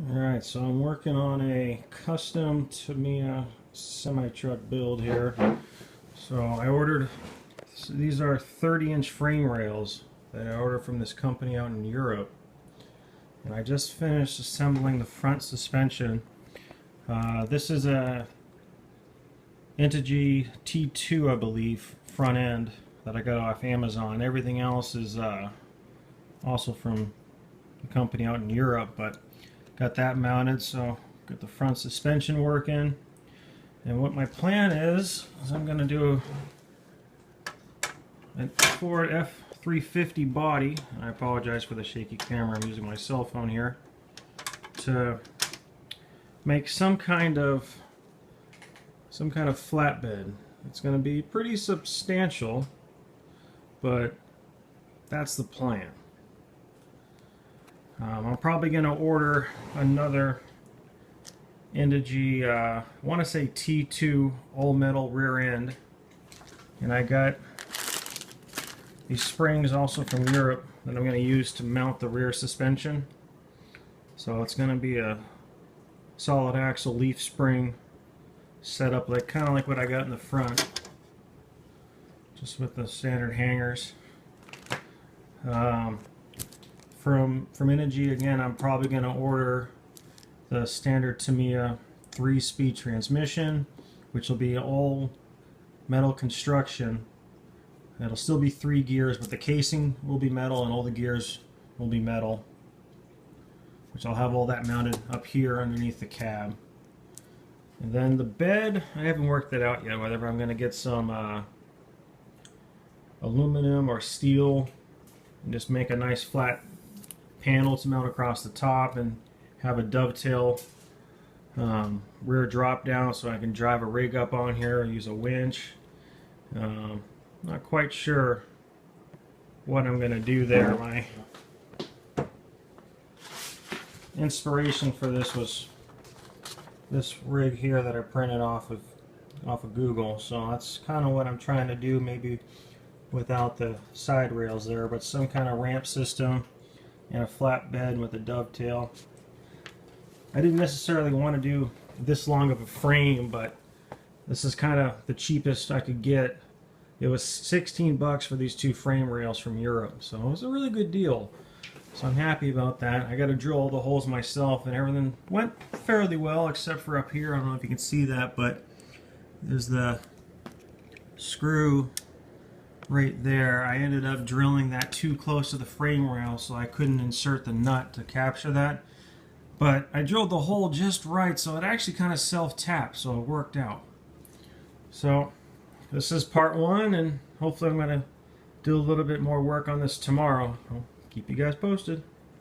Alright, so I'm working on a custom Tamiya semi-truck build here. So I ordered, these are 30-inch frame rails that I ordered from this company out in Europe. And I just finished assembling the front suspension. This is a Integy T2, I believe, front end that I got off Amazon. Everything else is also from the company out in Europe, but got that mounted, so got the front suspension working. And what my plan is I'm going to do a Ford F350 body. I apologize for the shaky camera, I'm using my cell phone here, to make some kind of flatbed. It's going to be pretty substantial, but that's the plan. I'm probably going to order another Integy, I want to say T2 all metal rear end, and I got these springs also from Europe that I'm going to use to mount the rear suspension. So it's going to be a solid axle leaf spring setup, like kind of like what I got in the front, just with the standard hangers. From Integy, again, I'm probably going to order the standard Tamiya 3-speed transmission, which will be all metal construction. It'll still be 3 gears, but the casing will be metal and all the gears will be metal, which I'll have all that mounted up here underneath the cab. And then the bed, I haven't worked that out yet, whether I'm going to get some aluminum or steel and just make a nice flat panel to mount across the top and have a dovetail rear drop down so I can drive a rig up on here or use a winch. Not quite sure what I'm going to do there. My inspiration for this was this rig here that I printed off of Google, so that's kind of what I'm trying to do, maybe without the side rails there, but some kind of ramp system and a flat bed with a dovetail. I didn't necessarily want to do this long of a frame, but this is kind of the cheapest I could get. It was 16 bucks for these 2 frame rails from Europe, so it was a really good deal. So I'm happy about that. I got to drill all the holes myself, and everything went fairly well except for up here. I don't know if you can see that, but there's the screw right there. I ended up drilling that too close to the frame rail, so I couldn't insert the nut to capture that. But I drilled the hole just right, so it actually kind of self-tapped, so it worked out. So this is part 1, and hopefully I'm going to do a little bit more work on this tomorrow. I'll keep you guys posted.